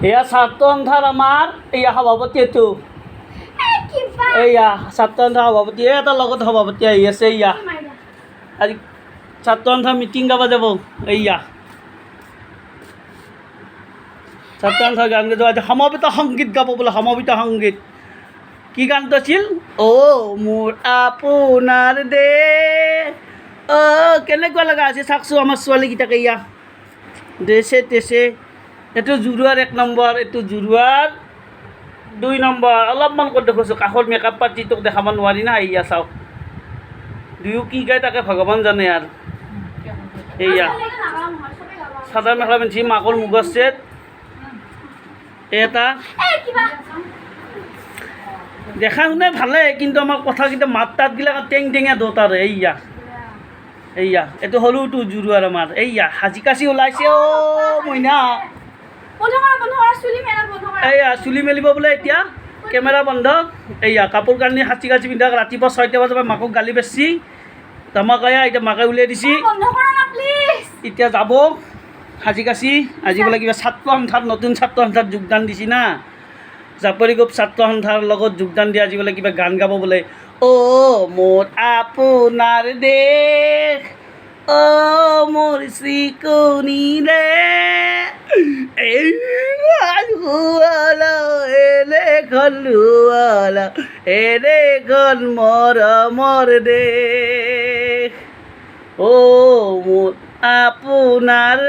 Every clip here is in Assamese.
এয়া ছাত্ৰ সন্থাৰ আমাৰ এয়া সভাপতি এইটো এয়া ছাত্ৰ সন্থাৰ সভাপতি এটা লগত সভাপতি আহি আছে এয়া আজি ছাত্ৰ সন্থাৰ মিটিং গাব যাব এয়া ছাত্ৰ সন্থাৰ গান গাব আজি সমবেত সংগীত গাব বোলে সমবেত সংগীত কি গানটো আছিল মোৰ আপোনাৰ দেশ কেনেকুৱা লগা আছে চাওকচোন আমাৰ ছোৱালীকেইটাকে এয়া ড্ৰেছে টেছে এইটো জুৰুৱাৰ 1 নম্বৰ এইটো জুৰুৱাৰ 2 নম্বৰ অলপমান ক'ত দেখুৱাইছোঁ কাষৰ মেকআপ পাৰ্টিটোক দেখাব নোৱাৰি না এয়া চাওক দুয়ো কি গায় তাকে ভগৱান জানে আৰু এয়া চাদৰ মেখেলা পিন্ধি মাকৰ মুগৰ ছেট এটা দেখা শুনে ভালে কিন্তু আমাৰ কথাকেইটা মাত তাতগিলাক টেং টেঙা দোতাৰে এইয়া এইটো সৰুটো জুৰুৱাৰ আমাৰ এইয়া সাজি কাচি ওলাইছে মইনা এইয়া চুলি মেলিব বোলে এতিয়া কেমেৰা বন্ধ এইয়া কাপোৰ কানি সাজি কাচি পিন্ধা ৰাতিপুৱা 6টা বজাৰ পৰা মাকক গালি বেচি ধমাক এতিয়া মাকে উলিয়াই দিছি এতিয়া যাব সাজি কাচি আজি বোলে কিবা ছাত্ৰ সন্থাত নতুন ছাত্ৰ সন্থাত যোগদান দিছি না জাপৰি গ্ৰুপ ছাত্ৰ সন্থাৰ লগত যোগদান দিয়া আজি বোলে কিবা গান গাব বোলে মোৰ আপোনাৰ দেশ মোৰ চিকুনিৰে এনেখন মৰমৰ দেশ মোৰ আপোনাৰ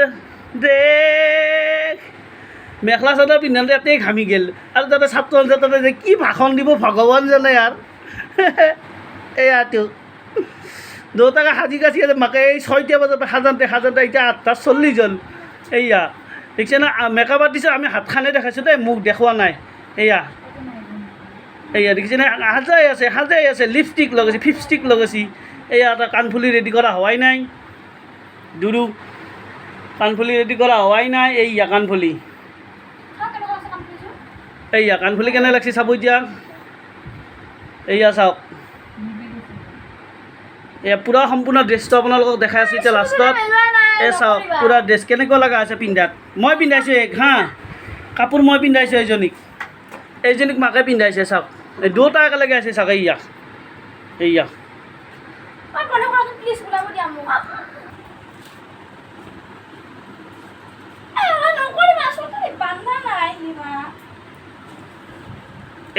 দেশ মেখেলা চাদৰ পিন্ধাতে ইয়াতেই ঘামি গ'ল আৰু তাতে ছাত্ৰ সন্থা তাতে যে কি ভাষণ দিব ভগৱান জানে আৰু এয়াতো দেউতাকে সাজি কাচি আছে মাকে এই 6টা বজাৰ পৰা সাজাওঁতে এতিয়া 8:40 হ'ল এয়া দেখিছে না মেকআপ আৰ্টিষ্ট আমি হাতখানে দেখাইছোঁ দেই মোক দেখুওৱা নাই এয়া দেখিছে না সাজাই আছে লিপষ্টিক লগাইছে ফিপষ্টিক লগাইছে এয়া এটা কাণফুলি ৰেডি কৰা হোৱাই নাই দুৰু কাণফুলি ৰেডি কৰা হোৱাই নাই এইয়া কাণফুলি এইয়া কাণফুলি কেনে লাগছে চাব এতিয়া এইয়া চাওক এয়া পূৰা সম্পূৰ্ণ ড্ৰেছটো আপোনালোকক দেখাই আছোঁ এতিয়া লাষ্টত এই চাওক পূৰা ড্ৰেছ কেনেকুৱা লগা আছে পিন্ধাত মই পিন্ধাইছোঁ কাপোৰ মই পিন্ধাইছোঁ এইজনীক মাকে পিন্ধাইছে চাওক এই দুটা একেলগে আছে চাওক এইয়া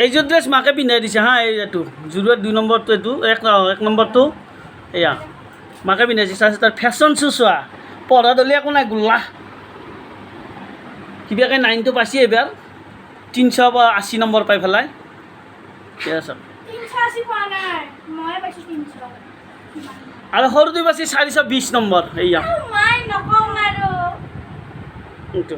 এইযোৰ ড্ৰেছ মাকে পিন্ধাই দিছে এইটো জুৰুৱাৰ 2 নম্বৰটো এইটো 1 নম্বৰটো এয়া মাকে পিন্ধাইছে চাইছে তাৰ ফেশ্বন শ্বু চোৱা পঢ়া দলি একো নাই গোল্লা কিবাকৈ 9টো পাইছে এইবাৰ 380 নম্বৰ পাই পেলাই এয়া চাওক আৰু সৰুটো পাইছে 420 নম্বৰ এইয়া এইটো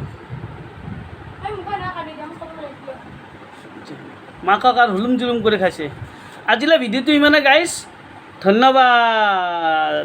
মাকক আৰু হুলুম জুলুম কৰি খাইছে আজিলৈ ভিডিঅ'টো ইমানে গাইছ ধন্যবাদ।